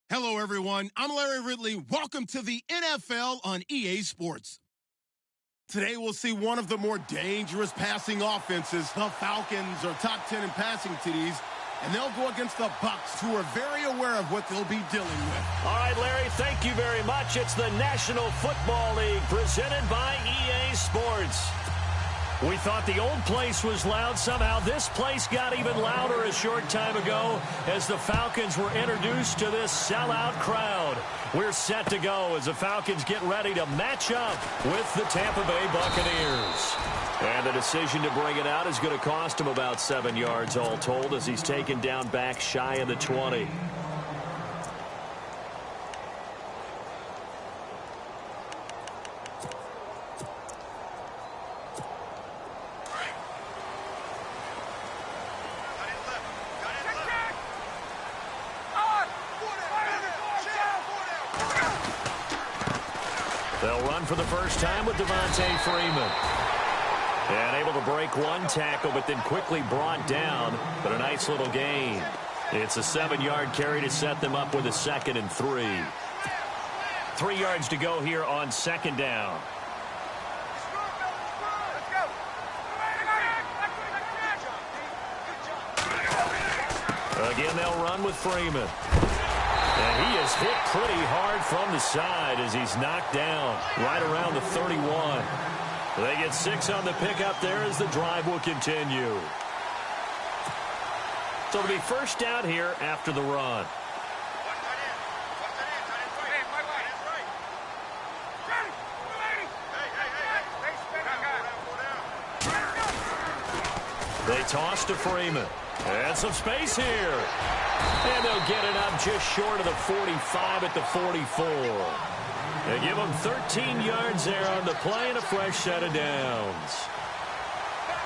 Hello, everyone. I'm Larry Ridley. Welcome to the NFL on EA Sports. Today, we'll see one of the more dangerous passing offenses. The Falcons are top 10 in passing TDs, and they'll go against the Bucs, who are very aware of what they'll be dealing with. All right, Larry, thank you very much. It's the National Football League presented by EA Sports. We thought the old place was loud. Somehow this place got even louder a short time ago as the Falcons were introduced to this sellout crowd. We're set to go as the Falcons get ready to match up with the Tampa Bay Buccaneers. And the decision to bring it out is going to cost him about 7 yards all told as he's taken down back shy of the 20. They'll run for the first time with Devontae Freeman. And able to break one tackle, but then quickly brought down. But a nice little gain. It's a 7-yard carry to set them up with a 2nd and 3. 3 yards to go here on 2nd down. Again, they'll run with Freeman. And he is hit pretty hard from the side as he's knocked down right around the 31. They get 6 on the pickup there as the drive will continue. So it'll be first down here after the run. They toss to Freeman. And some space here. And they'll get it up just short of the 45 at the 44. They give them 13 yards there on the play and a fresh set of downs.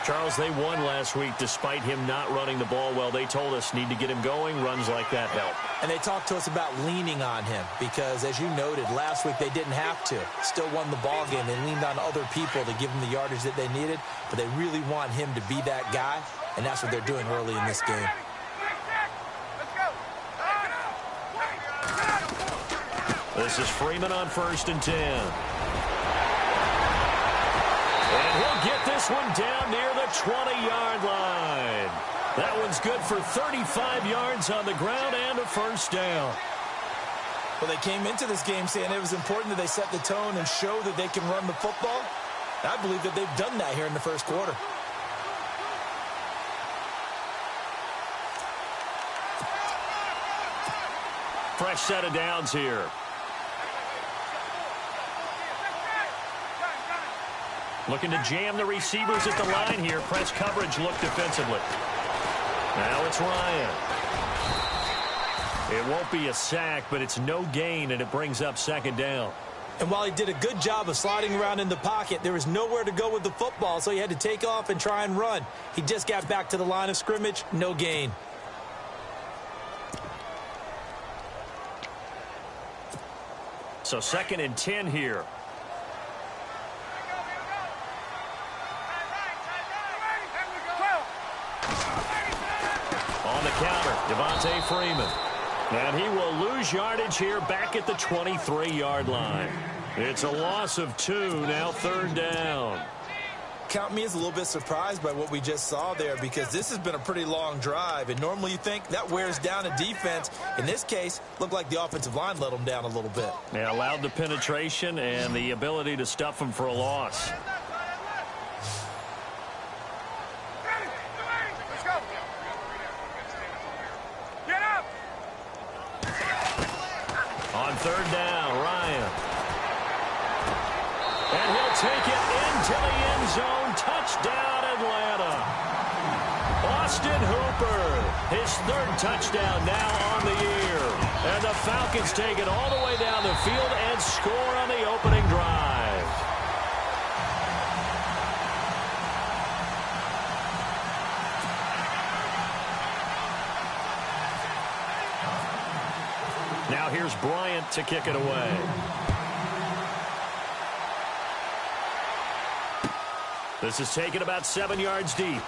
Charles, they won last week despite him not running the ball well. They told us need to get him going. Runs like that help. And they talked to us about leaning on him because, as you noted, last week they didn't have to. Still won the ball game. They leaned on other people to give them the yardage that they needed, but they really want him to be that guy, and that's what they're doing early in this game. This is Freeman on 1st and 10. And he'll get this one down near the 20-yard line. That one's good for 35 yards on the ground and a first down. Well, they came into this game saying it was important that they set the tone and show that they can run the football. I believe that they've done that here in the first quarter. Fresh set of downs here. Looking to jam the receivers at the line here. Press coverage look defensively. Now it's Ryan. It won't be a sack, but it's no gain, and it brings up 2nd down. And while he did a good job of sliding around in the pocket, there was nowhere to go with the football, so he had to take off and try and run. He just got back to the line of scrimmage. No gain. So 2nd and 10 here. On the counter, Devontae Freeman. And he will lose yardage here back at the 23-yard line. It's a loss of 2, now 3rd down. Count me as a little bit surprised by what we just saw there because this has been a pretty long drive, and normally you think that wears down a defense. In this case, looked like the offensive line let them down a little bit. Yeah, allowed the penetration and the ability to stuff them for a loss. On 3rd down, Ryan. And he'll take it into the end zone. Touchdown, Atlanta. Austin Hooper, his 3rd touchdown now on the year. And the Falcons take it all the way down the field and score on the opening drive. Now here's Bryant to kick it away. This is taken about 7 yards deep.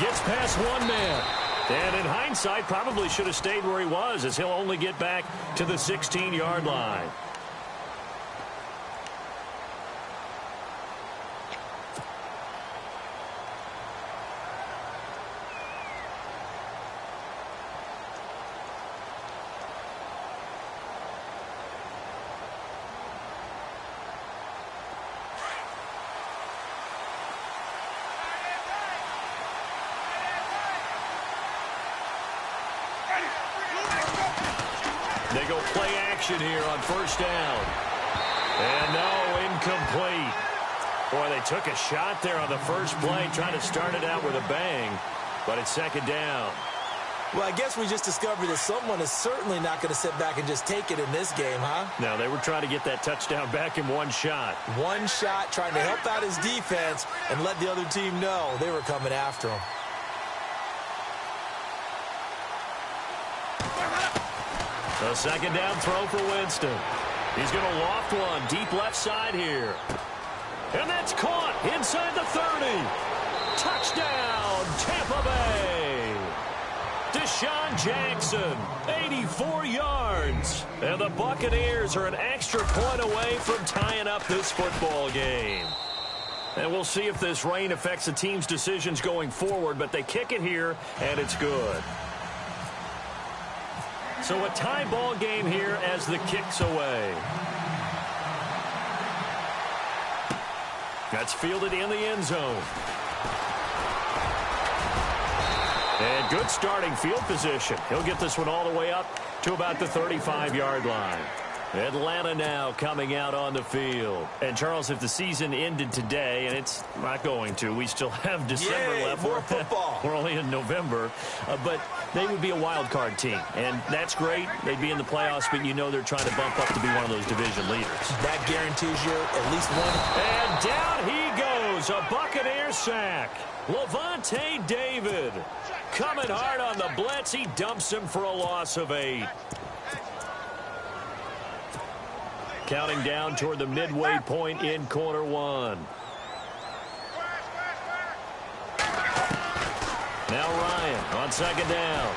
Gets past one man. And in hindsight, probably should have stayed where he was as he'll only get back to the 16-yard line. They go play action here on 1st down. And no, incomplete. Boy, they took a shot there on the first play, trying to start it out with a bang, but it's 2nd down. Well, I guess we just discovered that someone is certainly not going to sit back and just take it in this game, huh? No, they were trying to get that touchdown back in one shot. One shot, trying to help out his defense and let the other team know they were coming after him. So 2nd down throw for Winston. He's going to loft one deep left side here. And that's caught inside the 30. Touchdown, Tampa Bay. Deshaun Jackson, 84 yards. And the Buccaneers are an extra point away from tying up this football game. And we'll see if this rain affects the team's decisions going forward, but they kick it here, and it's good. So a tie ball game here as the kick's away. That's fielded in the end zone. And good starting field position. He'll get this one all the way up to about the 35-yard line. Atlanta now coming out on the field. And, Charles, if the season ended today, and it's not going to, we still have December left. More football. We're only in November. But they would be a wild card team. And that's great. They'd be in the playoffs, but you know they're trying to bump up to be one of those division leaders. That guarantees you at least one. And down he goes. A Buccaneer sack. Levante David coming hard on the blitz. He dumps him for a loss of 8. Counting down toward the midway point in quarter 1. Now Ryan on second down.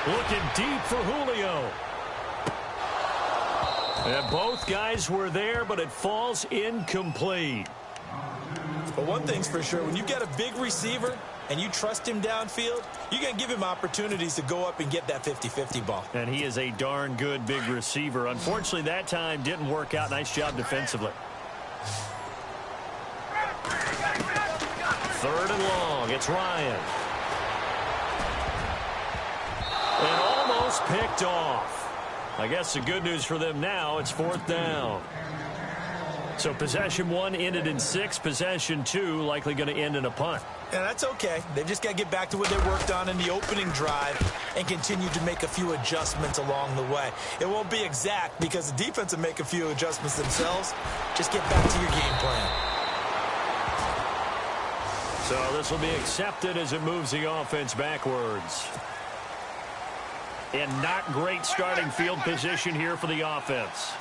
Looking deep for Julio. And both guys were there, but it falls incomplete. But one thing's for sure, when you get a big receiver and you trust him downfield, you're going to give him opportunities to go up and get that 50-50 ball. And he is a darn good big receiver. Unfortunately, that time didn't work out. Nice job defensively. 3rd and long. It's Ryan. And almost picked off. I guess the good news for them now, it's 4th down. So possession 1 ended in 6. Possession 2 likely going to end in a punt. Yeah, that's okay. They've just got to get back to what they worked on in the opening drive and continue to make a few adjustments along the way. It won't be exact because the defense will make a few adjustments themselves. Just get back to your game plan. So this will be accepted as it moves the offense backwards. And not great starting field position here for the offense.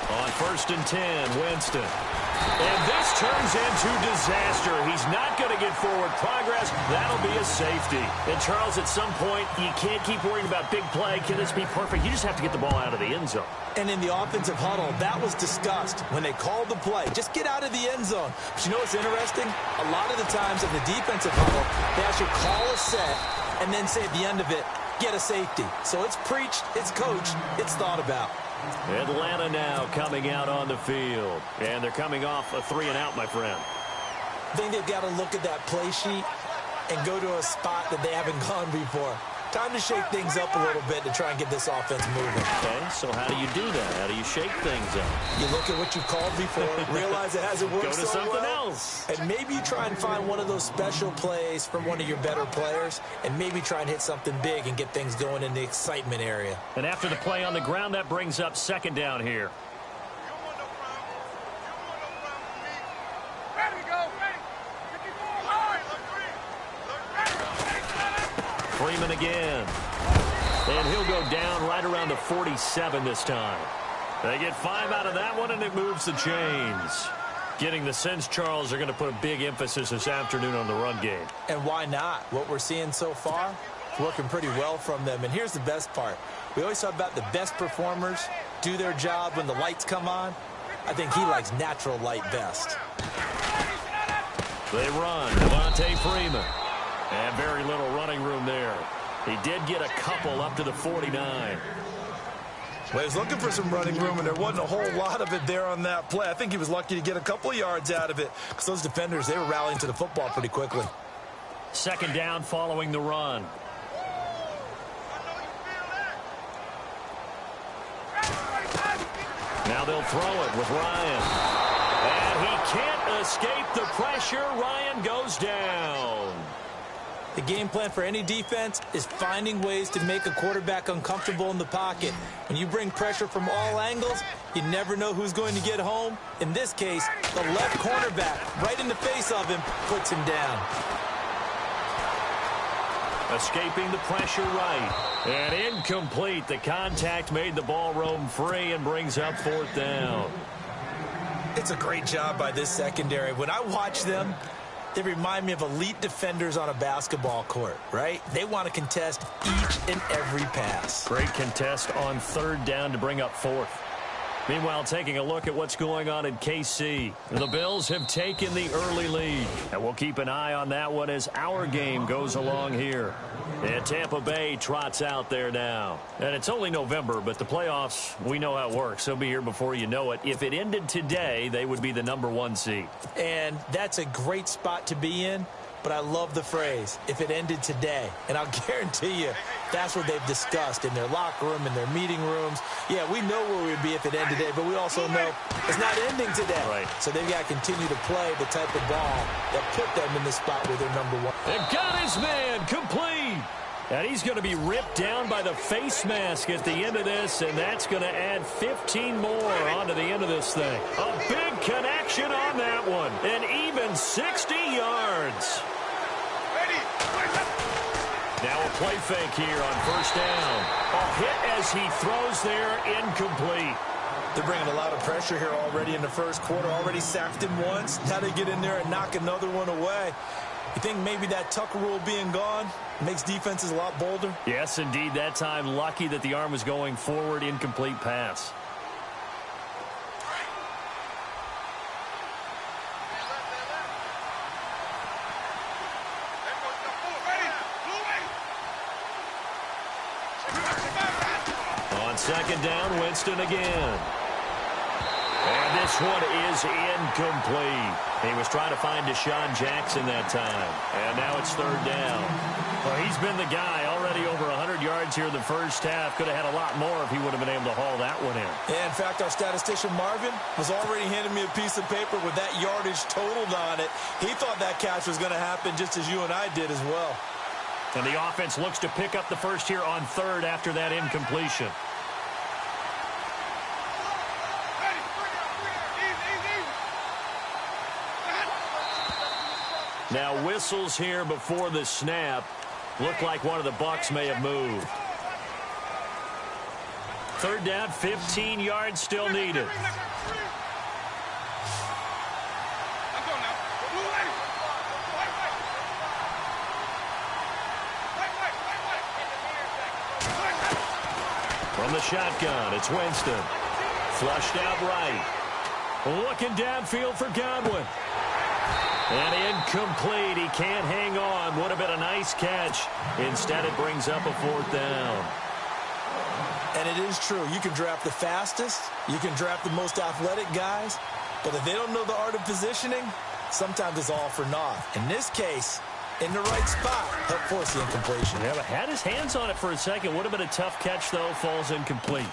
On 1st and 10, Winston. And this turns into disaster. He's not going to get forward progress. That'll be a safety. And, Charles, at some point, you can't keep worrying about big play. Can this be perfect? You just have to get the ball out of the end zone. And in the offensive huddle, that was discussed when they called the play. Just get out of the end zone. But you know what's interesting? A lot of the times in the defensive huddle, they actually call a set and then say at the end of it, get a safety. So it's preached, it's coached, it's thought about. Atlanta now coming out on the field. And they're coming off a 3-and-out, my friend. I think they've got to look at that play sheet and go to a spot that they haven't gone before. Time to shake things up a little bit to try and get this offense moving. Okay, so how do you do that? How do you shake things up? You look at what you've called before, realize it hasn't worked Go to so something well, else. and maybe you try and find one of those special plays from one of your better players, and maybe try and hit something big and get things going in the excitement area. And after the play on the ground, that brings up 2nd down here. Freeman again. And he'll go down right around the 47 this time. They get 5 out of that one, and it moves the chains. Getting the sense, Charles, are going to put a big emphasis this afternoon on the run game. And why not? What we're seeing so far, working pretty well from them. And here's the best part. We always talk about the best performers do their job when the lights come on. I think he likes natural light best. They run. Devontae Freeman. And very little running room there. He did get a couple up to the 49. Well, he was looking for some running room, and there wasn't a whole lot of it there on that play. I think he was lucky to get a couple of yards out of it because those defenders, they were rallying to the football pretty quickly. 2nd down following the run. Now they'll throw it with Ryan. And he can't escape the pressure. Ryan goes down. The game plan for any defense is finding ways to make a quarterback uncomfortable in the pocket. When you bring pressure from all angles, you never know who's going to get home. In this case, the left cornerback, right in the face of him, puts him down. Escaping the pressure right. And incomplete. The contact made the ball roam free and brings up 4th down. It's a great job by this secondary. When I watch them, they remind me of elite defenders on a basketball court, right? They want to contest each and every pass. Great contest on 3rd down to bring up 4th. Meanwhile, taking a look at what's going on in KC. The Bills have taken the early lead. And we'll keep an eye on that one as our game goes along here. And Tampa Bay trots out there now. And it's only November, but the playoffs, we know how it works. They'll be here before you know it. If it ended today, they would be the #1 seed. And that's a great spot to be in. But I love the phrase, if it ended today. And I'll guarantee you, that's what they've discussed in their locker room, in their meeting rooms. Yeah, we know where we'd be if it ended today, but we also know it's not ending today. Right. So they've got to continue to play the type of ball that put them in the spot where they're #1. And got his man complete. And he's going to be ripped down by the face mask at the end of this, and that's going to add 15 more onto the end of this thing. A big connection on that one, and even 60 yards. Now a play fake here on 1st down. A hit as he throws there, incomplete. They're bringing a lot of pressure here already in the first quarter. Already sacked him once. Now they get in there and knock another one away. You think maybe that Tucker rule being gone makes defenses a lot bolder? Yes, indeed. That time, lucky that the arm was going forward, incomplete pass. On 2nd down, Winston again. And this one is incomplete. He was trying to find Deshaun Jackson that time. And now it's 3rd down. Well, he's been the guy already over 100 yards here in the first half. Could have had a lot more if he would have been able to haul that one in. Yeah, in fact, our statistician Marvin was already handing me a piece of paper with that yardage totaled on it. He thought that catch was going to happen just as you and I did as well. And the offense looks to pick up the first here on 3rd after that incompletion. Now whistles here before the snap. Looked like one of the Bucs may have moved. 3rd down, 15 yards still needed. From the shotgun, it's Winston. Flushed out right. Looking downfield for Godwin. And incomplete. He can't hang on. Would have been a nice catch. Instead, it brings up a 4th down. And it is true. You can draft the fastest. You can draft the most athletic guys. But if they don't know the art of positioning, sometimes it's all for naught. In this case, in the right spot, helped force the incompletion. Yeah, but had his hands on it for a second. Would have been a tough catch, though. Falls incomplete.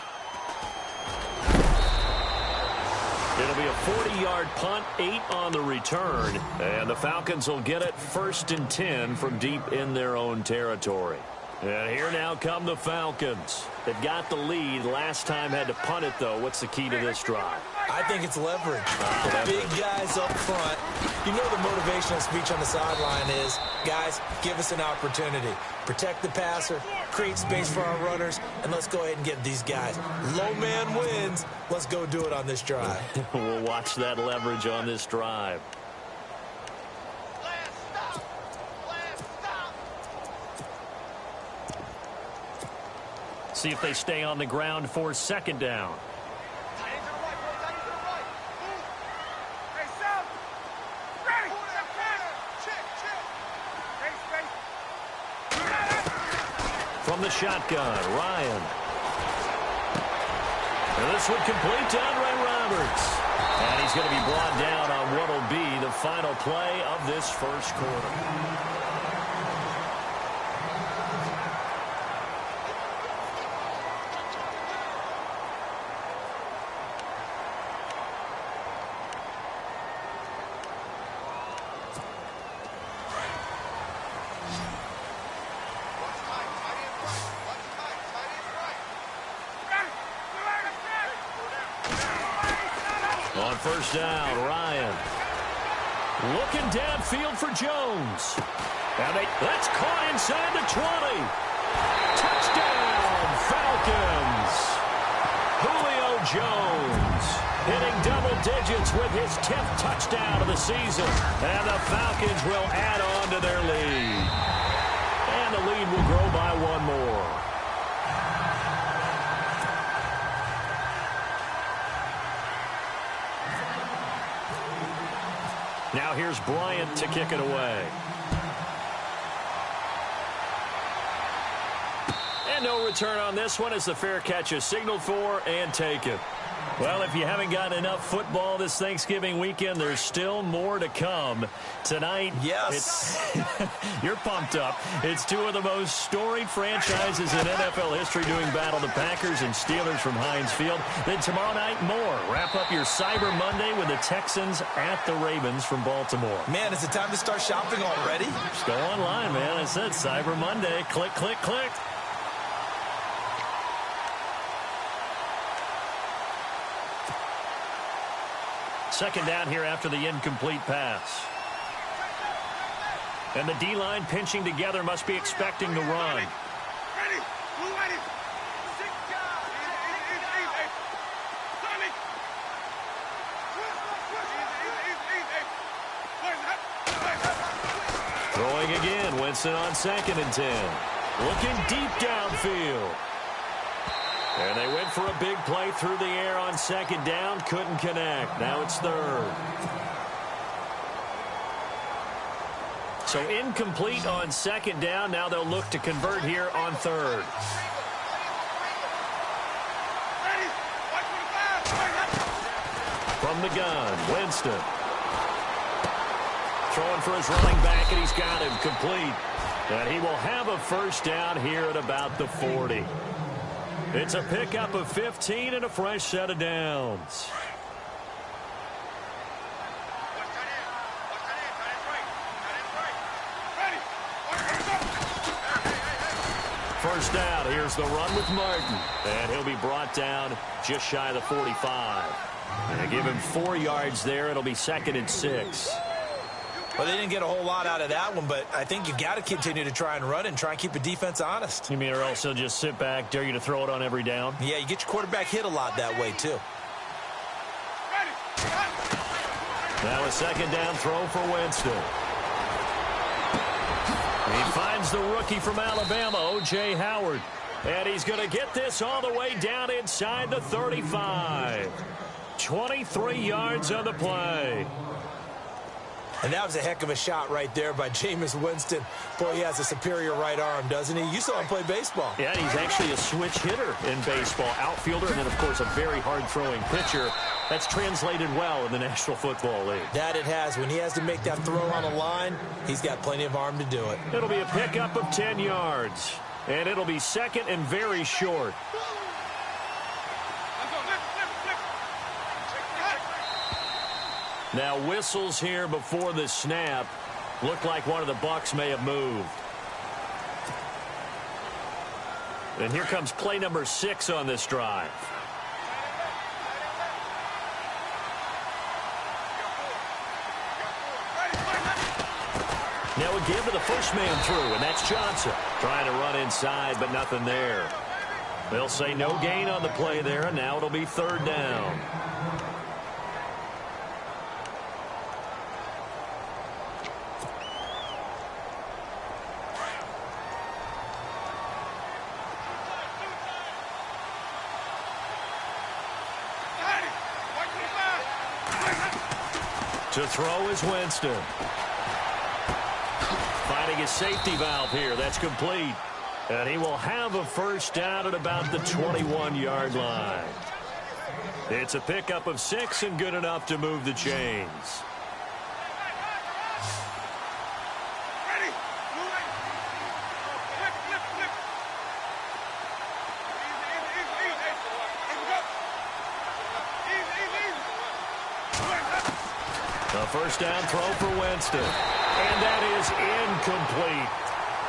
It'll be a 40-yard punt, 8 on the return. And the Falcons will get it 1st and 10 from deep in their own territory. And here now come the Falcons. They've got the lead. Last time had to punt it, though. What's the key to this drive? I think it's leverage. The big guys up front. You know the motivational speech on the sideline is, guys, give us an opportunity. Protect the passer, create space for our runners, and let's go ahead and give these guys. Low man wins. Let's go do it on this drive. We'll watch that leverage on this drive. See if they stay on the ground for 2nd down. From the shotgun, Ryan. And this would complete to Andre Roberts. And he's going to be brought down on what will be the final play of this first quarter. On first down, Ryan. Looking downfield for Jones. And that's caught inside the 20. Touchdown, Falcons. Julio Jones hitting double digits with his 10th touchdown of the season. And the Falcons will add on to their lead. And the lead will grow by one more. Now here's Bryant to kick it away. And no return on this one as the fair catch is signaled for and taken. Well, if you haven't gotten enough football this Thanksgiving weekend, there's still more to come. Tonight, yes, you're pumped up. It's two of the most storied franchises in NFL history doing battle, the Packers and Steelers from Heinz Field. Then tomorrow night, more. Wrap up your Cyber Monday with the Texans at the Ravens from Baltimore. Man, is it time to start shopping already? Just go online, man. I said Cyber Monday. Click, click, click. Second down here after the incomplete pass. And the D-line pinching together, must be expecting to run. Throwing again, Winston on 2nd and 10. Looking deep downfield. And they went for a big play through the air on 2nd down. Couldn't connect. Now it's 3rd. So incomplete on 2nd down. Now they'll look to convert here on 3rd. From the gun, Winston. Throwing for his running back, and he's got him complete. And he will have a first down here at about the 40. It's a pickup of 15 and a fresh set of downs. First down, here's the run with Martin. And he'll be brought down just shy of the 45. And give him 4 yards there. It'll be 2nd and 6. Well, they didn't get a whole lot out of that one, but I think you've got to continue to try and run and try and keep the defense honest. You mean or else he'll just sit back, dare you to throw it on every down? Yeah, you get your quarterback hit a lot that way, too. Now a 2nd down throw for Winston. He finds the rookie from Alabama, O.J. Howard. And he's going to get this all the way down inside the 35. 23 yards on the play. And that was a heck of a shot right there by Jameis Winston. Boy, he has a superior right arm, doesn't he? You saw him play baseball. Yeah, he's actually a switch hitter in baseball. Outfielder and then, of course, a very hard-throwing pitcher. That's translated well in the National Football League. That it has. When he has to make that throw on a line, he's got plenty of arm to do it. It'll be a pickup of 10 yards. And it'll be 2nd and very short. Now whistles here before the snap. Looked like one of the Bucs may have moved. And here comes play number 6 on this drive. Now again to the first man through, and that's Johnson. Trying to run inside, but nothing there. They'll say no gain on the play there, and now it'll be 3rd down. To throw is Winston. Finding his safety valve here. That's complete. And he will have a first down at about the 21-yard line. It's a pickup of 6 and good enough to move the chains. A first down throw for Winston. And that is incomplete.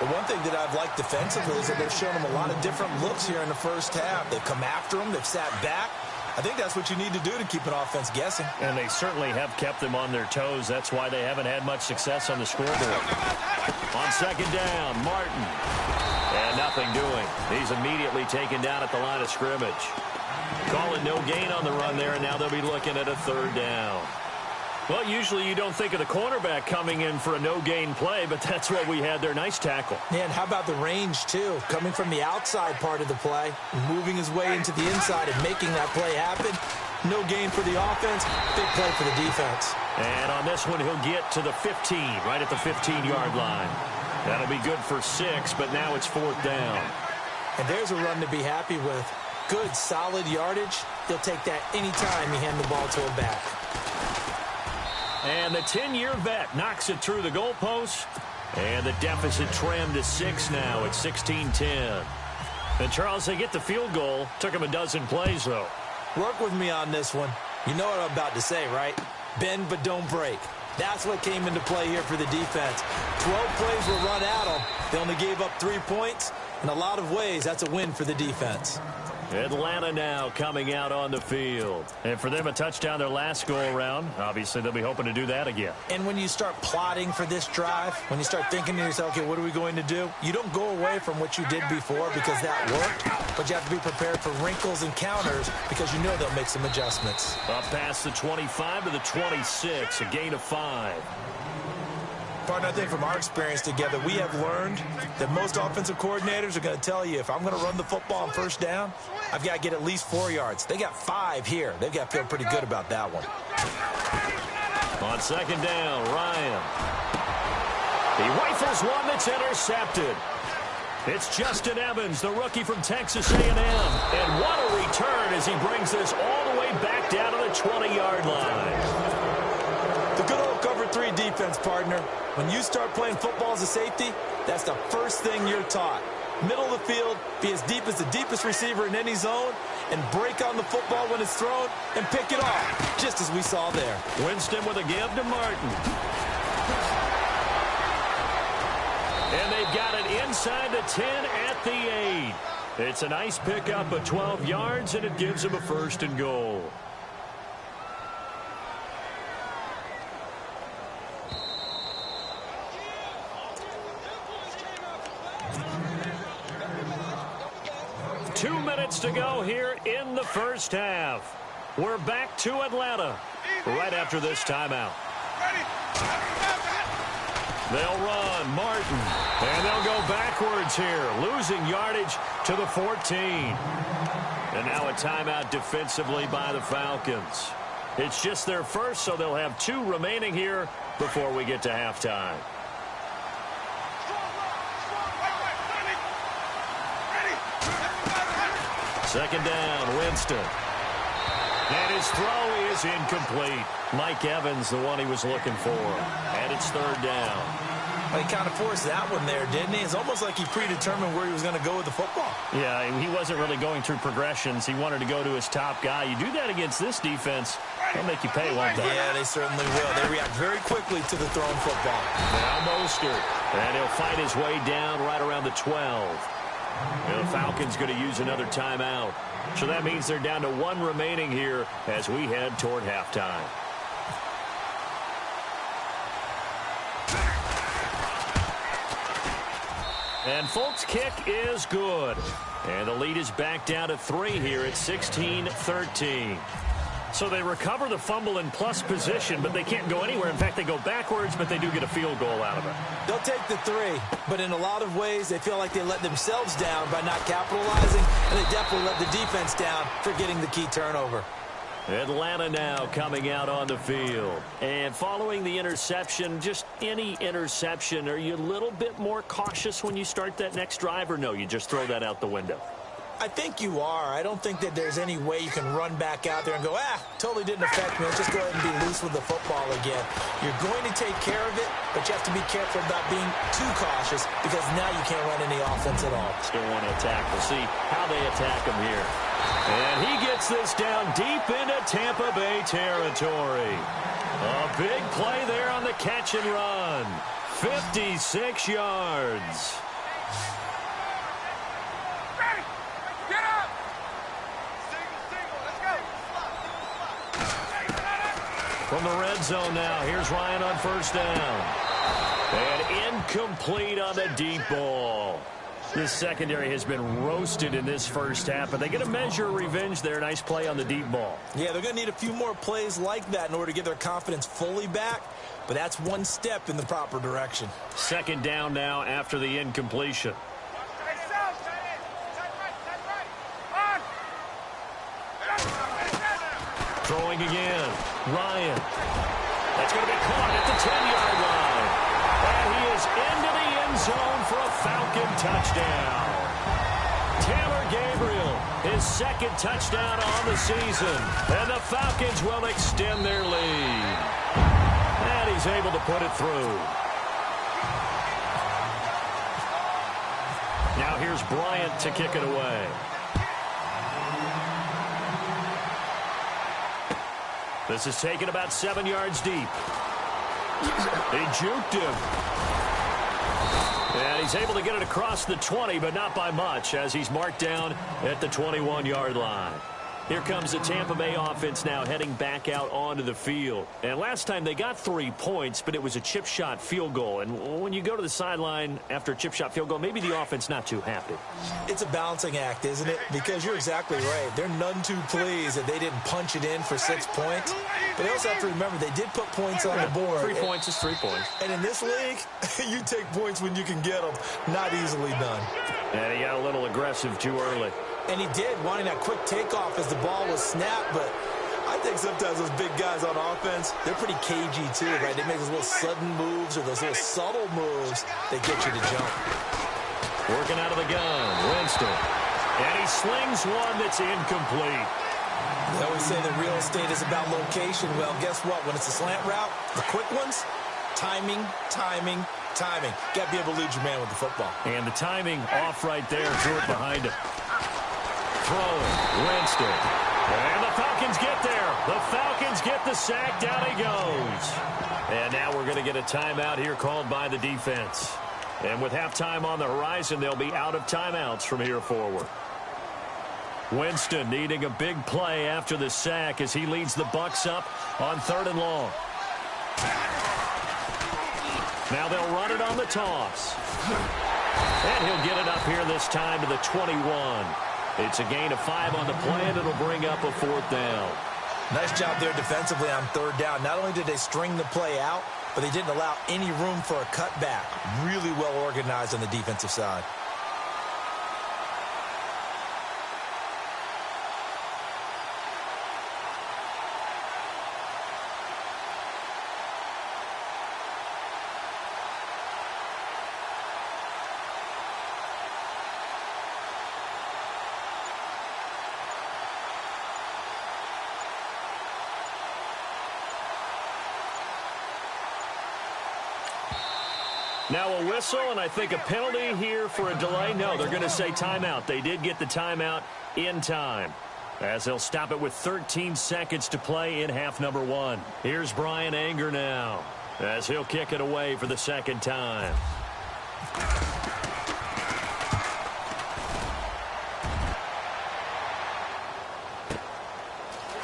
The one thing that I've liked defensively is that they've shown him a lot of different looks here in the first half. They've come after him. They've sat back. I think that's what you need to do to keep an offense guessing. And they certainly have kept them on their toes. That's why they haven't had much success on the scoreboard. On second down, Martin. And nothing doing. He's immediately taken down at the line of scrimmage. Call it no gain on the run there, and now they'll be looking at a third down. Well, usually you don't think of the cornerback coming in for a no-gain play, but that's what we had there. Nice tackle. Yeah, and how about the range, too? Coming from the outside part of the play, moving his way into the inside and making that play happen. No gain for the offense, big play for the defense. And on this one, he'll get to the 15, right at the 15-yard line. That'll be good for 6, but now it's fourth down. And there's a run to be happy with. Good, solid yardage. He'll take that anytime you hand the ball to him back. And the 10-year vet knocks it through the goalpost. And the deficit trimmed to 6 now at 16-10. And, Charles, they get the field goal. Took them a dozen plays, though. Work with me on this one. You know what I'm about to say, right? Bend but don't break. That's what came into play here for the defense. 12 plays were run at them. They only gave up 3 points. In a lot of ways, that's a win for the defense. Atlanta now coming out on the field. And for them, a touchdown their last go-around. Obviously, they'll be hoping to do that again. And when you start plotting for this drive, when you start thinking to yourself, okay, what are we going to do? You don't go away from what you did before because that worked, but you have to be prepared for wrinkles and counters because you know they'll make some adjustments. Up past the 25 to the 26, a gain of 5. Partner, I think from our experience together, we have learned that most offensive coordinators are going to tell you, if I'm going to run the football on first down, I've got to get at least 4 yards. They got 5 here. They've got to feel pretty good about that one. On second down, Ryan. He rifles one that's intercepted. It's Justin Evans, the rookie from Texas A&M. And what a return as he brings this all the way back down to the 20-yard line. The good old cover 3 defense, partner. When you start playing football as a safety, that's the first thing you're taught. Middle of the field, be as deep as the deepest receiver in any zone, and break on the football when it's thrown and pick it off, just as we saw there. Winston with a give to Martin. And they've got it inside the 10 at the 8. It's a nice pickup of 12 yards, and it gives them a first and goal. Two minutes to go here in the first half. We're back to Atlanta right after this timeout. They'll run Martin, and they'll go backwards here, losing yardage to the 14. And now a timeout defensively by the Falcons. It's just their first, so they'll have 2 remaining here before we get to halftime. Second down, Winston. And his throw is incomplete. Mike Evans, the one he was looking for. And it's third down. Well, he kind of forced that one there, didn't he? It's almost like he predetermined where he was going to go with the football. Yeah, he wasn't really going through progressions. He wanted to go to his top guy. You do that against this defense, they'll make you pay, won't they? Yeah, they certainly will. They react very quickly to the thrown football. Now Mostert. And he'll fight his way down right around the 12. And the Falcons going to use another timeout. So that means they're down to 1 remaining here as we head toward halftime. And Folt's kick is good. And the lead is back down to 3 here at 16-13. So they recover the fumble in plus position, but they can't go anywhere. In fact, they go backwards, but they do get a field goal out of it. They'll take the 3, but in a lot of ways, they feel like they let themselves down by not capitalizing, and they definitely let the defense down for getting the key turnover. Atlanta now coming out on the field. And following the interception, just any interception, are you a little bit more cautious when you start that next drive, or no, you just throw that out the window? I think you are. I don't think that there's any way you can run back out there and go, totally didn't affect me. Let's just go ahead and be loose with the football again. You're going to take care of it, but you have to be careful about being too cautious because now you can't run any offense at all. Still want to attack. We'll see how they attack him here. And he gets this down deep into Tampa Bay territory. A big play there on the catch and run. 56 yards. From the red zone now, here's Ryan on first down. And incomplete on the deep ball. This secondary has been roasted in this first half, but they get a measure of revenge there. Nice play on the deep ball. Yeah, they're going to need a few more plays like that in order to get their confidence fully back, but that's one step in the proper direction. Second down now after the incompletion. Throwing again. Ryan. That's going to be caught at the 10-yard line. And he is into the end zone for a Falcon touchdown. Taylor Gabriel, his second touchdown on the season. And the Falcons will extend their lead. And he's able to put it through. Now here's Bryant to kick it away. This is taken about 7 yards deep. He juked him. And he's able to get it across the 20, but not by much, as he's marked down at the 21-yard line. Here comes the Tampa Bay offense now heading back out onto the field. And last time they got 3 points, but it was a chip shot field goal. And when you go to the sideline after a chip shot field goal, maybe the offense not too happy. It's a balancing act, isn't it? Because you're exactly right. They're none too pleased that they didn't punch it in for 6 points. But they also have to remember they did put points on the board. 3 points is 3 points. And in this league, you take points when you can get them. Not easily done. And he got a little aggressive too early. And he did, wanting that quick takeoff as the ball was snapped. But I think sometimes those big guys on offense, they're pretty cagey too, right? They make those little sudden moves or those little subtle moves that get you to jump. Working out of the gun, Winston. And he slings one that's incomplete. They always say that real estate is about location. Well, guess what? When it's a slant route, the quick ones, timing, timing, timing. Got to be able to lead your man with the football. And the timing off right there, threw it behind him. Throwing, Winston. And the Falcons get there. The Falcons get the sack. Down he goes. And now we're going to get a timeout here called by the defense. And with halftime on the horizon, they'll be out of timeouts from here forward. Winston needing a big play after the sack as he leads the Bucs up on 3rd and long. Now they'll run it on the toss. And he'll get it up here this time to the 21. It's a gain of 5 on the play, and it'll bring up a 4th down. Nice job there defensively on 3rd down. Not only did they string the play out, but they didn't allow any room for a cutback. Really well organized on the defensive side. Now a whistle, and I think a penalty here for a delay. No, they're going to say timeout. They did get the timeout in time, as they'll stop it with 13 seconds to play in half number 1. Here's Brian Anger now, as he'll kick it away for the 2nd time.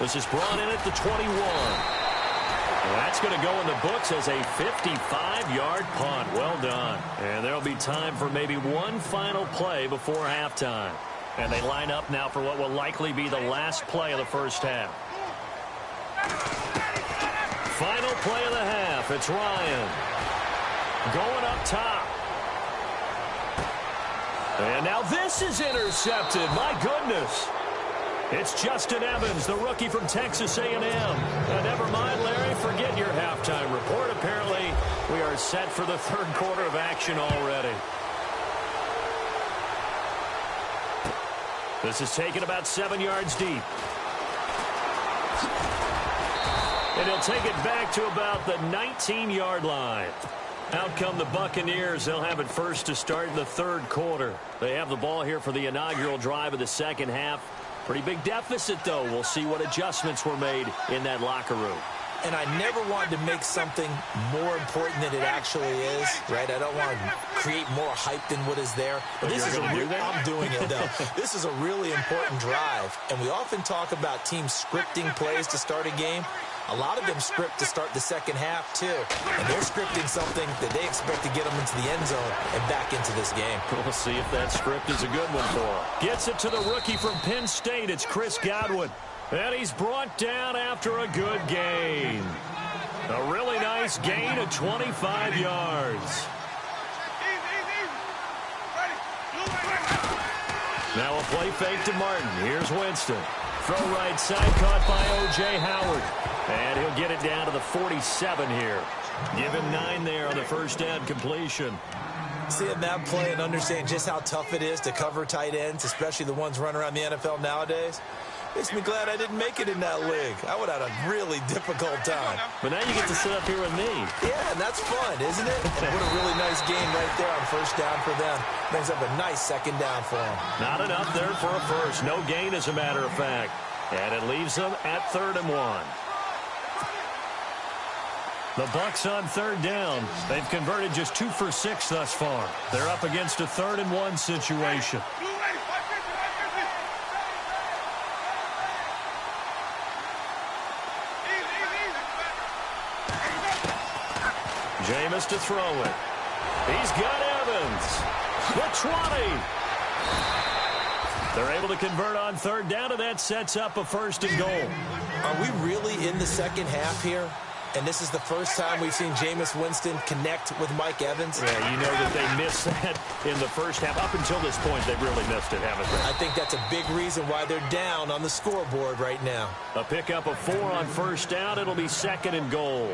This is brought in at the 21. That's going to go in the books as a 55-yard punt. Well done. And there'll be time for maybe one final play before halftime. And they line up now for what will likely be the last play of the first half. Final play of the half. It's Ryan going up top. And now this is intercepted. My goodness. It's Justin Evans, the rookie from Texas A&M. Never mind, Larry, forget your halftime report. Apparently, we are set for the 3rd quarter of action already. This is taken about 7 yards deep. And he'll take it back to about the 19-yard line. Out come the Buccaneers. They'll have it first to start in the 3rd quarter. They have the ball here for the inaugural drive of the 2nd half. Pretty big deficit, though. We'll see what adjustments were made in that locker room. And I never wanted to make something more important than it actually is, right? I don't want to create more hype than what is there. But this is I'm doing it, though. This is a really important drive. And we often talk about teams scripting plays to start a game. A lot of them script to start the second half, too. And they're scripting something that they expect to get them into the end zone and back into this game. We'll see if that script is a good one for him. Gets it to the rookie from Penn State. It's Chris Godwin. And he's brought down after a good gain. A really nice gain of 25 yards. Now a play fake to Martin. Here's Winston. Throw right side caught by O.J. Howard. And he'll get it down to the 47 here. Give him 9 there on the first down completion. Seeing that play and understanding just how tough it is to cover tight ends, especially the ones running around the NFL nowadays, makes me glad I didn't make it in that league. I would have had a really difficult time. But now you get to sit up here with me. Yeah, and that's fun, isn't it? And what a really nice game right there on first down for them. Brings up a nice second down for them. Not enough there for a first. No gain, as a matter of fact. And it leaves them at 3rd and 1. The Bucs on 3rd down. They've converted just 2 for 6 thus far. They're up against a 3rd and 1 situation. Jameis to throw it. He's got Evans. The 20. They're able to convert on 3rd down, and that sets up a 1st and goal. Are we really in the second half here? And this is the first time we've seen Jameis Winston connect with Mike Evans? Yeah, you know that they missed that in the first half. Up until this point, they've really missed it, haven't they? I think that's a big reason why they're down on the scoreboard right now. A pickup of 4 on 1st down. It'll be 2nd and goal.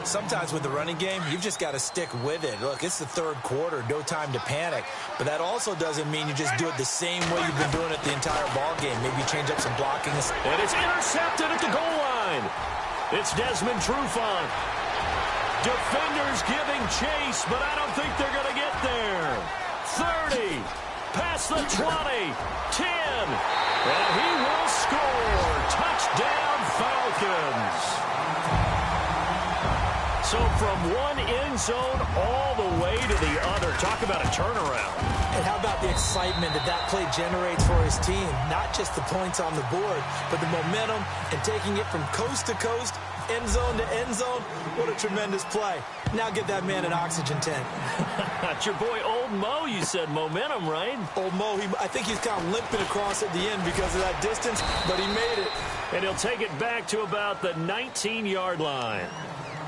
Sometimes with the running game, you've just got to stick with it. Look, it's the 3rd quarter, no time to panic. But that also doesn't mean you just do it the same way you've been doing it the entire ball game. Maybe change up some blocking. And it's intercepted at the goal line. It's Desmond Trufant. Defenders giving chase, but I don't think they're going to get there. 30, past the 20, 10, and he will score. Touchdown, Falcons. So from one end zone all the way to the other. Talk about a turnaround. And how about the excitement that play generates for his team? Not just the points on the board, but the momentum and taking it from coast to coast, end zone to end zone. What a tremendous play. Now get that man an oxygen tent. It's your boy Old Mo, you said. Momentum, right? Old Mo, I think he's kind of limping across at the end because of that distance, but he made it. And he'll take it back to about the 19-yard line.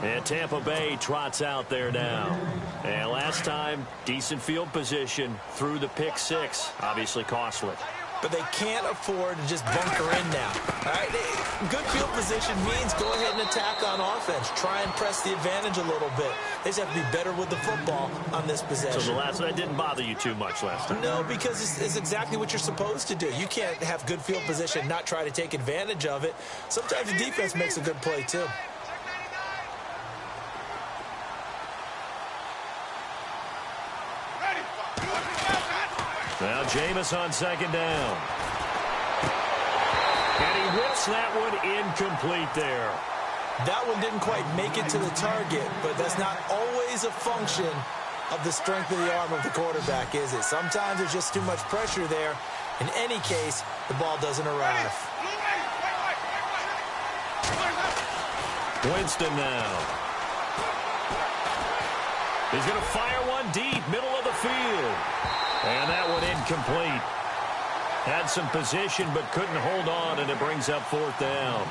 And Tampa Bay trots out there now. And last time, decent field position through the pick 6. Obviously costly. But they can't afford to just bunker in now. All right? Good field position means go ahead and attack on offense. Try and press the advantage a little bit. They just have to be better with the football on this possession. So the last one didn't bother you too much last time? No, because it's exactly what you're supposed to do. You can't have good field position and not try to take advantage of it. Sometimes the defense makes a good play, too. Now Jameis on 2nd down. And he whips that one incomplete there. That one didn't quite make it to the target, but that's not always a function of the strength of the arm of the quarterback, is it? Sometimes there's just too much pressure there. In any case, the ball doesn't arrive. Winston now. He's going to fire one deep, middle of the field. And that one incomplete. Had some position but couldn't hold on, and it brings up 4th down.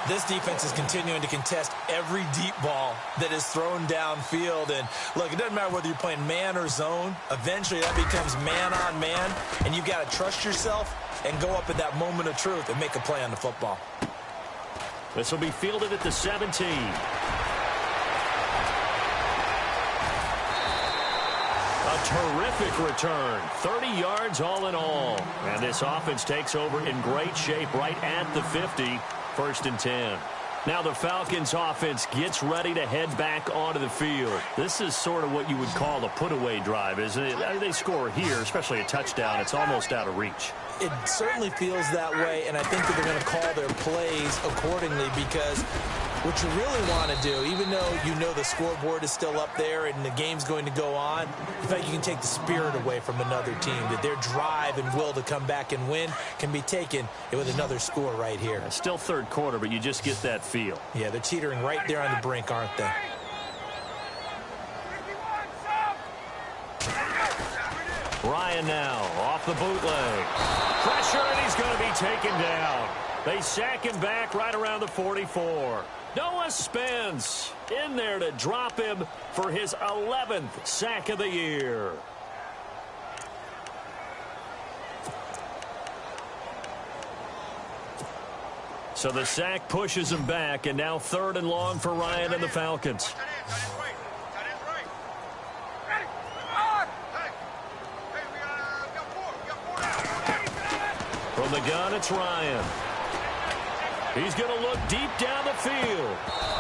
This defense is continuing to contest every deep ball that is thrown downfield. And, look, it doesn't matter whether you're playing man or zone. Eventually, that becomes man on man, and you've got to trust yourself and go up at that moment of truth and make a play on the football. This will be fielded at the 17. A terrific return. 30 yards all in all. And this offense takes over in great shape right at the 50. 1st and 10. Now the Falcons offense gets ready to head back onto the field. This is sort of what you would call a put-away drive, isn't it? They score here, especially a touchdown. It's almost out of reach. It certainly feels that way, and I think that they're going to call their plays accordingly because What you really want to do, even though you know the scoreboard is still up there and the game's going to go on, in fact, you can take the spirit away from another team, that their drive and will to come back and win can be taken with another score right here. It's still third quarter, but you just get that feel. Yeah, they're teetering right there on the brink, aren't they? Ryan now off the bootleg. Pressure, and he's going to be taken down. They sack him back right around the 44. Noah Spence in there to drop him for his 11th sack of the year. So the sack pushes him back, and now 3rd and long for Ryan and the Falcons. From the gun, it's Ryan. He's going to look deep down the field.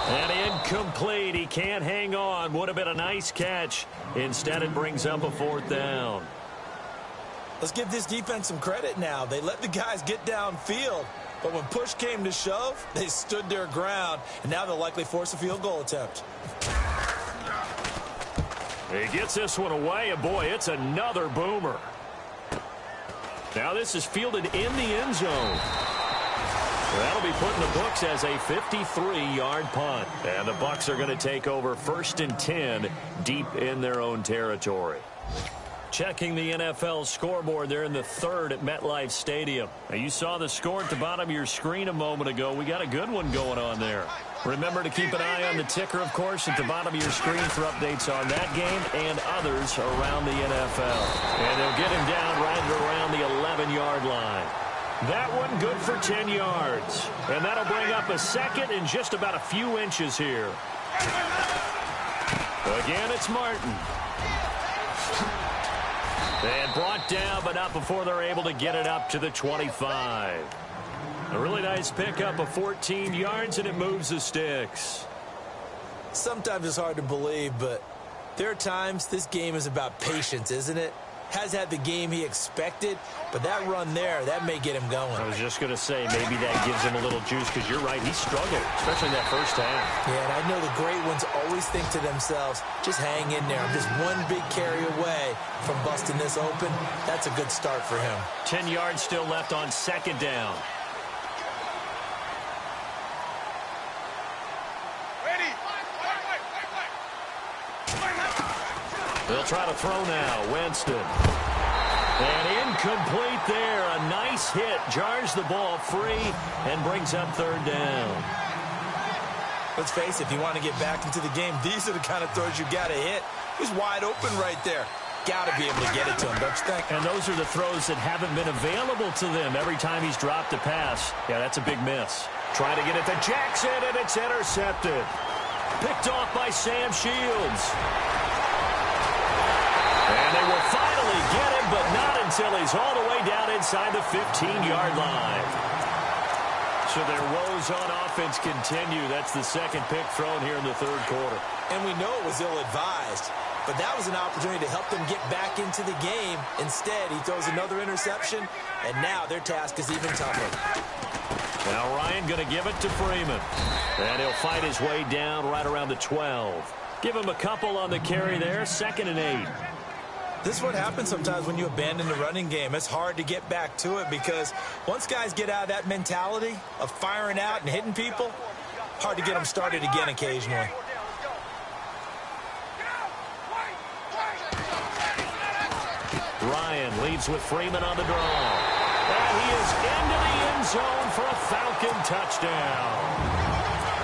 And incomplete. He can't hang on. Would have been a nice catch. Instead, it brings up a 4th down. Let's give this defense some credit now. They let the guys get downfield. But when push came to shove, they stood their ground. And now they'll likely force a field goal attempt. He gets this one away. And boy, it's another boomer. Now this is fielded in the end zone. That'll be put in the books as a 53-yard punt. And the Bucs are going to take over 1st and 10 deep in their own territory. Checking the NFL scoreboard there in the 3rd at MetLife Stadium. Now you saw the score at the bottom of your screen a moment ago. We got a good one going on there. Remember to keep an eye on the ticker, of course, at the bottom of your screen for updates on that game and others around the NFL. And they'll get him down right around the 11-yard line. That one good for 10 yards. And that'll bring up a 2nd and just about a few inches here. Again, it's Martin. And brought down, but not before they're able to get it up to the 25. A really nice pickup of 14 yards, and it moves the sticks. Sometimes it's hard to believe, but there are times this game is about patience, isn't it? Has had the game he expected, but that run there, that may get him going. I was just going to say, maybe that gives him a little juice, because you're right, he struggled, especially in that first half. Yeah, and I know the great ones always think to themselves, just hang in there. I'm just one big carry away from busting this open. That's a good start for him. 10 yards still left on 2nd down. They'll try to throw now. Winston. And incomplete there. A nice hit. Jars the ball free and brings up 3rd down. Let's face it, if you want to get back into the game, these are the kind of throws you got to hit. He's wide open right there. Got to be able to get it to him, don't you think? And those are the throws that haven't been available to them every time he's dropped a pass. Yeah, that's a big miss. Trying to get it to Jackson, and it's intercepted. Picked off by Sam Shields. And they will finally get him, but not until he's all the way down inside the 15-yard line. So their woes on offense continue. That's the 2nd pick thrown here in the 3rd quarter. And we know it was ill-advised, but that was an opportunity to help them get back into the game. Instead, he throws another interception, and now their task is even tougher. Now Ryan going to give it to Freeman. And he'll fight his way down right around the 12. Give him a couple on the carry there, 2nd and 8. This is what happens sometimes when you abandon the running game. It's hard to get back to it because once guys get out of that mentality of firing out and hitting people, hard to get them started again occasionally. Ryan leads with Freeman on the draw. And he is into the end zone for a Falcon touchdown.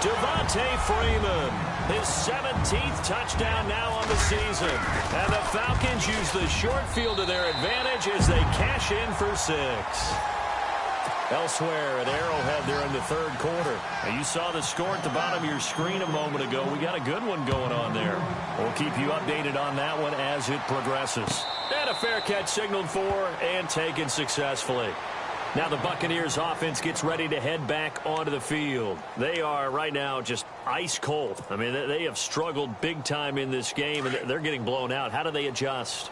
Devontae Freeman, his 17th touchdown now on the season. And the Falcons use the short field to their advantage as they cash in for 6. Elsewhere at Arrowhead there in the 3rd quarter. Now you saw the score at the bottom of your screen a moment ago. We got a good one going on there. We'll keep you updated on that one as it progresses. And a fair catch signaled for and taken successfully. Now the Buccaneers offense gets ready to head back onto the field. They are right now just ice cold. I mean, they have struggled big time in this game, and they're getting blown out. How do they adjust?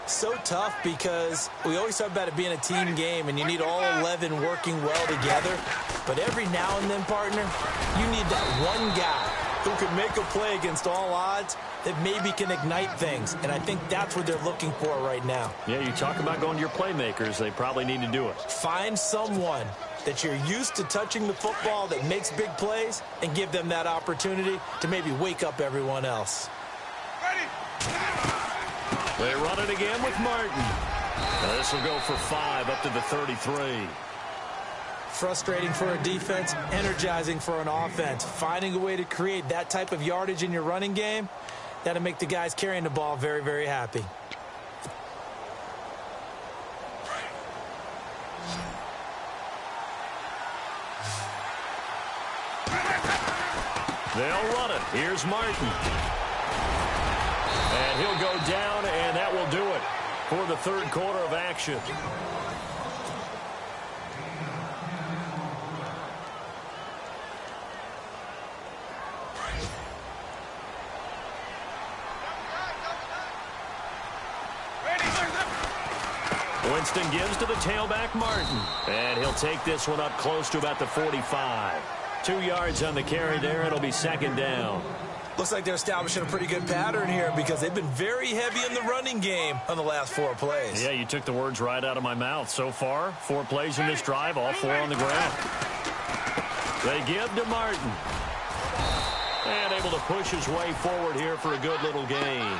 So tough because we always talk about it being a team game and you need all 11 working well together. But every now and then, partner, you need that one guy who can make a play against all odds that maybe can ignite things. And I think that's what they're looking for right now. Yeah, you talk about going to your playmakers. They probably need to do it. Find someone that you're used to touching the football that makes big plays and give them that opportunity to maybe wake up everyone else. They run it again with Martin. Now this will go for 5 up to the 33. Frustrating for a defense, energizing for an offense. Finding a way to create that type of yardage in your running game, that'll make the guys carrying the ball very, very happy. They'll run it. Here's Martin. And he'll go down, and that will do it for the third quarter of action. Winston gives to the tailback, Martin. And he'll take this one up close to about the 45. 2 yards on the carry there. It'll be second down. Looks like they're establishing a pretty good pattern here because they've been very heavy in the running game on the last 4 plays. Yeah, you took the words right out of my mouth. So far, 4 plays in this drive, all 4 on the ground. They give to Martin. And able to push his way forward here for a good little gain.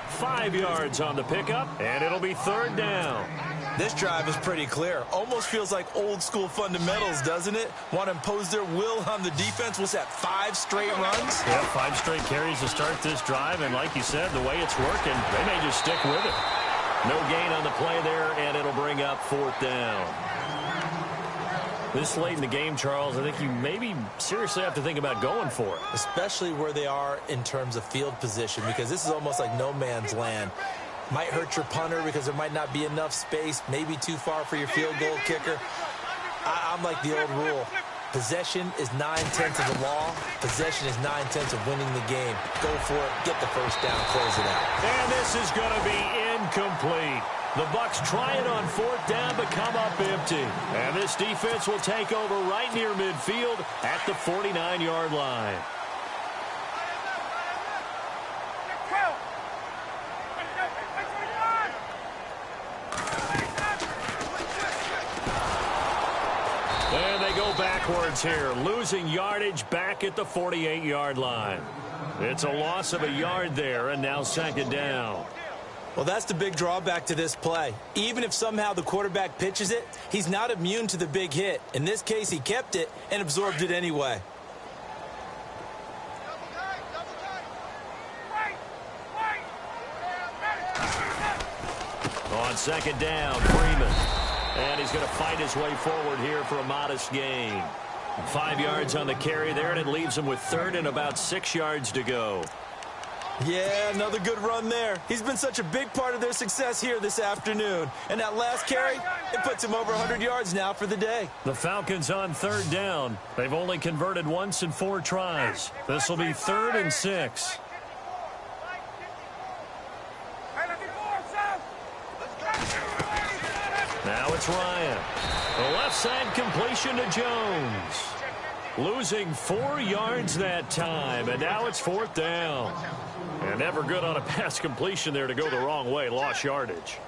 5 yards on the pickup, and it'll be third down. This drive is pretty clear. Almost feels like old school fundamentals, doesn't it? Want to impose their will on the defense. What's that, 5 straight runs? Yeah, 5 straight carries to start this drive, and like you said, the way it's working, they may just stick with it. No gain on the play there, and it'll bring up fourth down. This late in the game, Charles, I think you maybe seriously have to think about going for it. Especially where they are in terms of field position, because this is almost like no man's land. Might hurt your punter because there might not be enough space, maybe too far for your field goal kicker. I'm like the old rule. Possession is 9/10 of the law. Possession is 9/10 of winning the game. Go for it, get the first down, close it out. And this is going to be incomplete. The Bucs try it on fourth down, but come up empty. And this defense will take over right near midfield at the 49-yard line. And they go backwards here, losing yardage back at the 48-yard line. It's a loss of a yard there, and now second down. Well, that's the big drawback to this play. Even if somehow the quarterback pitches it, he's not immune to the big hit. In this case, he kept it and absorbed it anyway. On second down, Freeman. And he's going to fight his way forward here for a modest gain. 5 yards on the carry there, and it leaves him with third and about 6 yards to go. Yeah, another good run there. He's been such a big part of their success here this afternoon. And that last carry, it puts him over 100 yards now for the day. The Falcons on third down. They've only converted once in 4 tries. This will be 3rd and 6. Now it's Ryan. The left side completion to Jones. Losing 4 yards that time, and now it's 4th down. And never good on a pass completion there to go the wrong way. Lost yardage.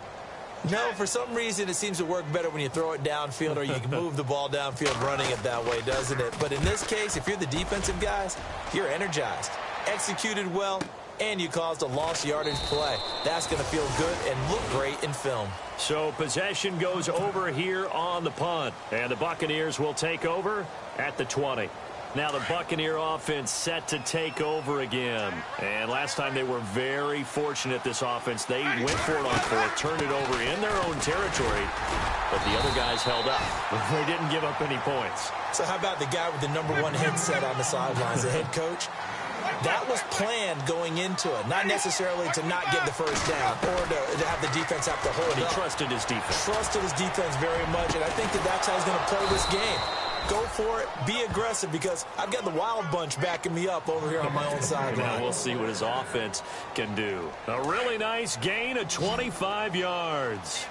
No, for some reason it seems to work better when you throw it downfield or you can move the ball downfield running it that way, doesn't it? But in this case, if you're the defensive guys, you're energized, executed well, and you caused a lost yardage play. That's going to feel good and look great in film. So possession goes over here on the punt, and the Buccaneers will take over at the 20. Now the Buccaneer offense set to take over again. And last time they were very fortunate, this offense. They went for it on fourth, turned it over in their own territory, but the other guys held up. They didn't give up any points. So how about the guy with the #1 headset on the sidelines, the head coach? That was planned going into it, not necessarily to not get the first down or to have the defense have to hold it. He trusted his defense. Trusted his defense very much, and I think that's how he's going to play this game. go for it, be aggressive, because I've got the wild bunch backing me up over here on my own sideline. We'll see what his offense can do. A really nice gain of 25 yards.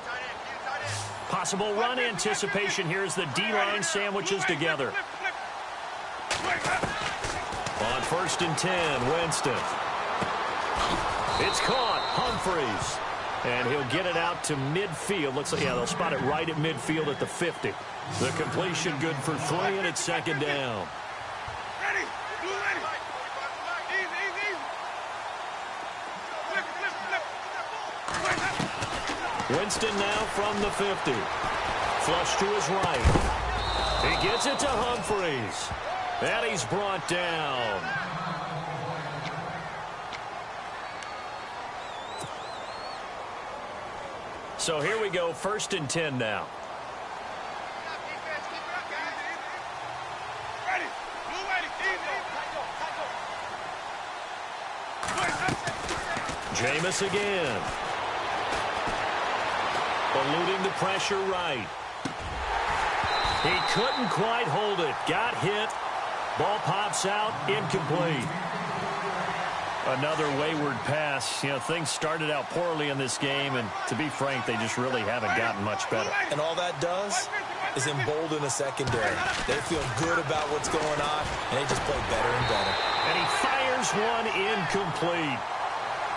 Possible run anticipation here as the D-line sandwiches together. On 1st and 10, Winston. It's caught. Humphreys. And he'll get it out to midfield. Looks like, yeah, they'll spot it right at midfield at the 50. The completion good for 3, and it's 2nd down. Winston now from the 50. Flush to his right. He gets it to Humphreys. And he's brought down. So here we go, 1st and 10 now. Jameis again. Eluding the pressure right. He couldn't quite hold it. Got hit. Ball pops out. Incomplete. Another wayward pass. You know, things started out poorly in this game, and to be frank, they just really haven't gotten much better. And all that does is embolden a secondary. They feel good about what's going on, and they just play better and better. And he fires one incomplete.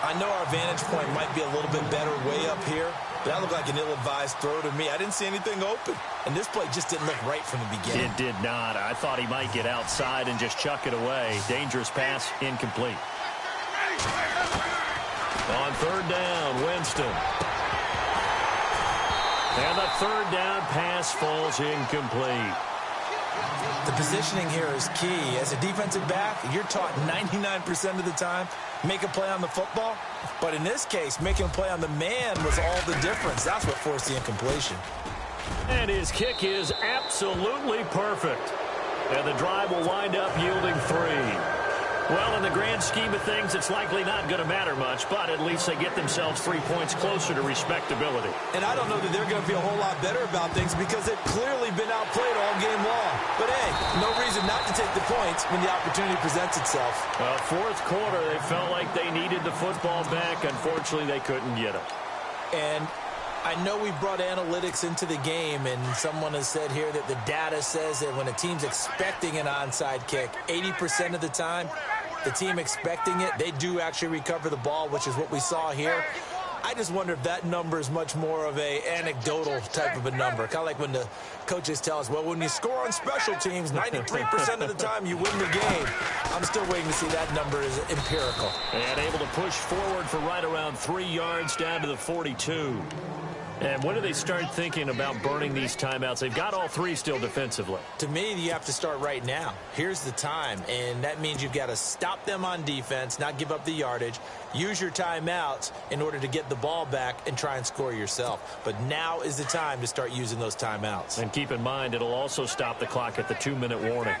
I know our vantage point might be a little bit better way up here, but that looked like an ill-advised throw to me. I didn't see anything open, and this play just didn't look right from the beginning. It did not. I thought he might get outside and just chuck it away. Dangerous pass, incomplete. On 3rd down, Winston. And the 3rd down pass falls incomplete. The positioning here is key. As a defensive back, you're taught 99% of the time, make a play on the football. But in this case, making a play on the man was all the difference. That's what forced the incompletion. And his kick is absolutely perfect. And the drive will wind up yielding 3. Well, in the grand scheme of things, it's likely not going to matter much, but at least they get themselves 3 points closer to respectability. And I don't know that they're going to feel a whole lot better about things because they've clearly been outplayed all game long. But, hey, no reason not to take the points when the opportunity presents itself. Well, 4th quarter, they felt like they needed the football back. Unfortunately, they couldn't get it. And I know we brought analytics into the game, and someone has said here that the data says that when a team's expecting an onside kick, 80% of the time, the team expecting it, they do actually recover the ball, which is what we saw here. I just wonder if that number is much more of a anecdotal type of a number. Kind of like when the coaches tell us, well, when you score on special teams, 93% of the time you win the game. I'm still waiting to see that number is empirical. And able to push forward for right around 3 yards down to the 42. And when do they start thinking about burning these timeouts? They've got all 3 still defensively. To me, you have to start right now. Here's the time, and that means you've got to stop them on defense, not give up the yardage, use your timeouts in order to get the ball back and try and score yourself. But now is the time to start using those timeouts. And keep in mind, it'll also stop the clock at the 2-minute warning.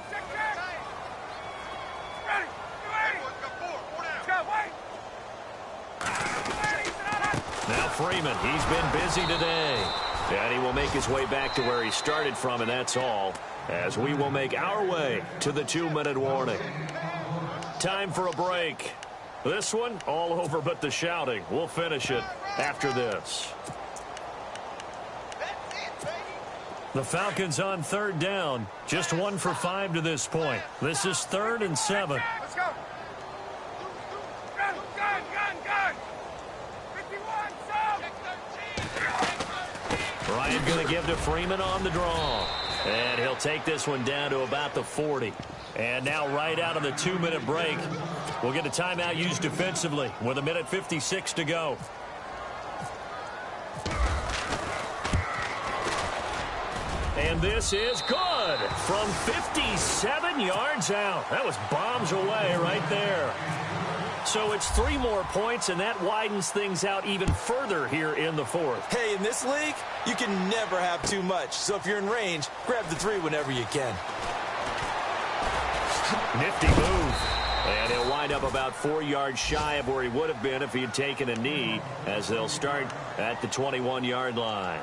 Now Freeman, he's been busy today. And he will make his way back to where he started from, and that's all, as we will make our way to the 2-minute warning. Time for a break. This one, all over but the shouting. We'll finish it after this. The Falcons on 3rd down. Just 1 for 5 to this point. This is 3rd and 7. Let's go. Ryan going to give to Freeman on the draw. And he'll take this one down to about the 40. And now right out of the 2-minute break, we'll get a timeout used defensively with 1:56 to go. And this is good from 57 yards out. That was bombs away right there. So it's 3 more points, and that widens things out even further here in the 4th. Hey, in this league, you can never have too much. So if you're in range, grab the 3 whenever you can. Nifty move. And he'll wind up about 4 yards shy of where he would have been if he had taken a knee, as they'll start at the 21-yard line.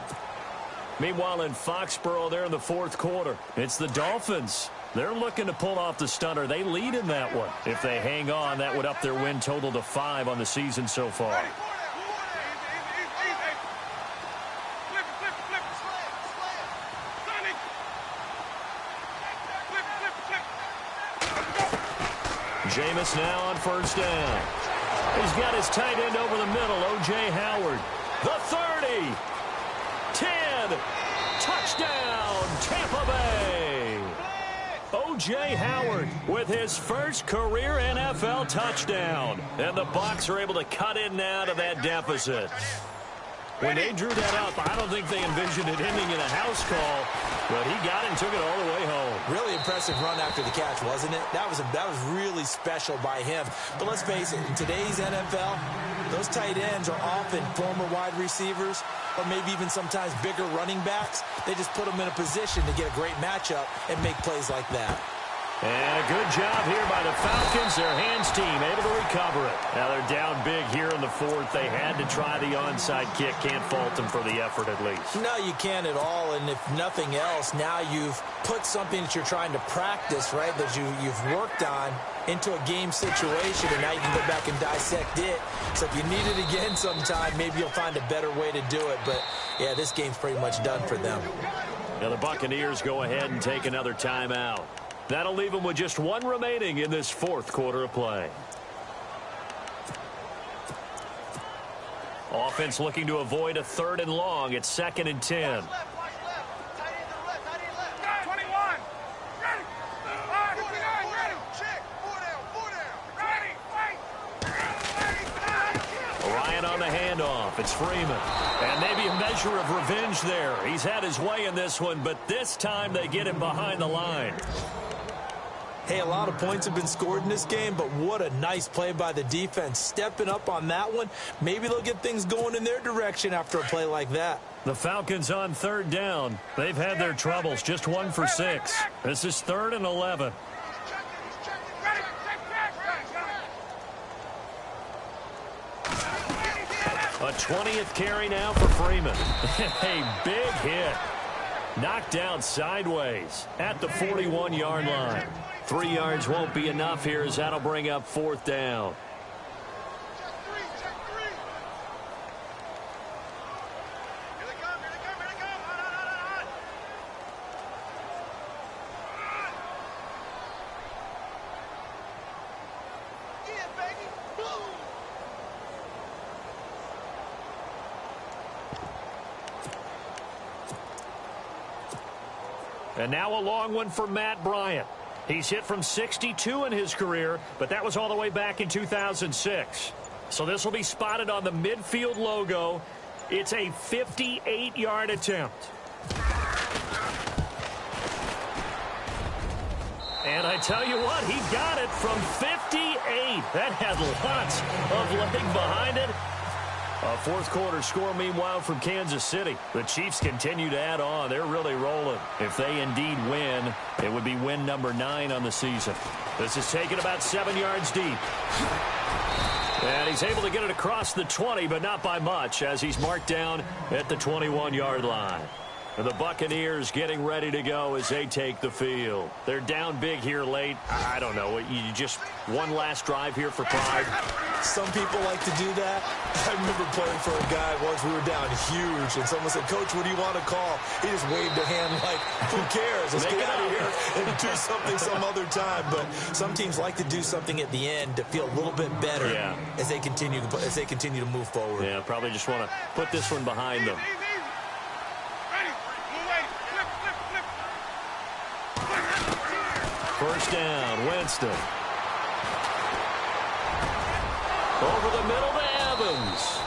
Meanwhile, in Foxborough, they're in the fourth quarter. It's the Dolphins. They're looking to pull off the stunner. They lead in that one. If they hang on, that would up their win total to 5 on the season so far. Jameis now on first down. He's got his tight end over the middle, O.J. Howard. The 30. 10. Touchdown, Tampa Bay. O.J. Howard with his first career NFL touchdown. And the Bucs are able to cut in now to that deficit. When they drew that up, I don't think they envisioned it ending in a house call, but he got it and took it all the way home. Really impressive run after the catch, wasn't it? That was really special by him. But let's face it, in today's NFL, those tight ends are often former wide receivers or maybe even sometimes bigger running backs. They just put them in a position to get a great matchup and make plays like that. And a good job here by the Falcons. Their hands team able to recover it. Now they're down big here in the fourth. They had to try the onside kick. Can't fault them for the effort at least. No, you can't at all. And if nothing else, now you've put something that you're trying to practice, right, that you've worked on into a game situation, and now you can go back and dissect it. So if you need it again sometime, maybe you'll find a better way to do it. But, yeah, this game's pretty much done for them. Now the Buccaneers go ahead and take another timeout. That'll leave them with just one remaining in this fourth quarter of play. Offense looking to avoid a 3rd and long. It's 2nd and 10. Ryan on the handoff. It's Freeman. And maybe a measure of revenge there. He's had his way in this one, but this time they get him behind the line. Hey, a lot of points have been scored in this game, but what a nice play by the defense. Stepping up on that one, maybe they'll get things going in their direction after a play like that. The Falcons on 3rd down. They've had their troubles, just 1 for 6. This is 3rd and 11. A 20th carry now for Freeman. A big hit. Knocked down sideways at the 41-yard line. 3 yards won't be enough here as that'll bring up 4th down. And now a long one for Matt Bryant. He's hit from 62 in his career, but that was all the way back in 2006. So this will be spotted on the midfield logo. It's a 58-yard attempt. And I tell you what, he got it from 58. That had lots of leg behind it. A fourth quarter score, meanwhile, from Kansas City. The Chiefs continue to add on. They're really rolling. If they indeed win, it would be win number 9 on the season. This is taken about 7 yards deep. And he's able to get it across the 20, but not by much, as he's marked down at the 21-yard line. And the Buccaneers getting ready to go as they take the field. They're down big here late. I don't know. You just one last drive here for pride. Some people like to do that. I remember playing for a guy once. We were down huge, and someone said, "Coach, what do you want to call?" He just waved a hand like, "Who cares? Let's get out of here and do something some other time." But some teams like to do something at the end to feel a little bit better as they continue to move forward. Yeah, probably just want to put this one behind them. First down, Winston. Over the middle to Evans.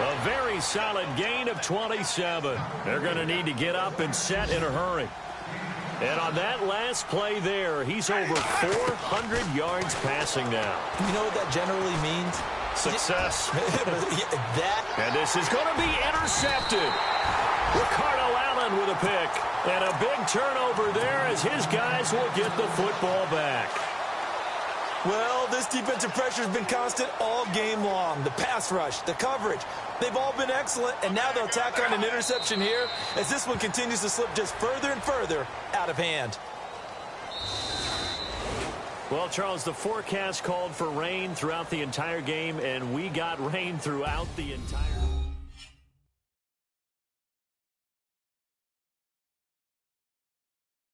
A very solid gain of 27. They're going to need to get up and set in a hurry. And on that last play there, he's over 400 yards passing now. You know what that generally means? Success. And this is going to be intercepted. Ricardo Allen with a pick. And a big turnover there as his guys will get the football back. Well, this defensive pressure has been constant all game long. The pass rush, the coverage, they've all been excellent, and now they'll tack on an interception here as this one continues to slip just further and further out of hand. Well, Charles, the forecast called for rain throughout the entire game, and we got rain throughout the entire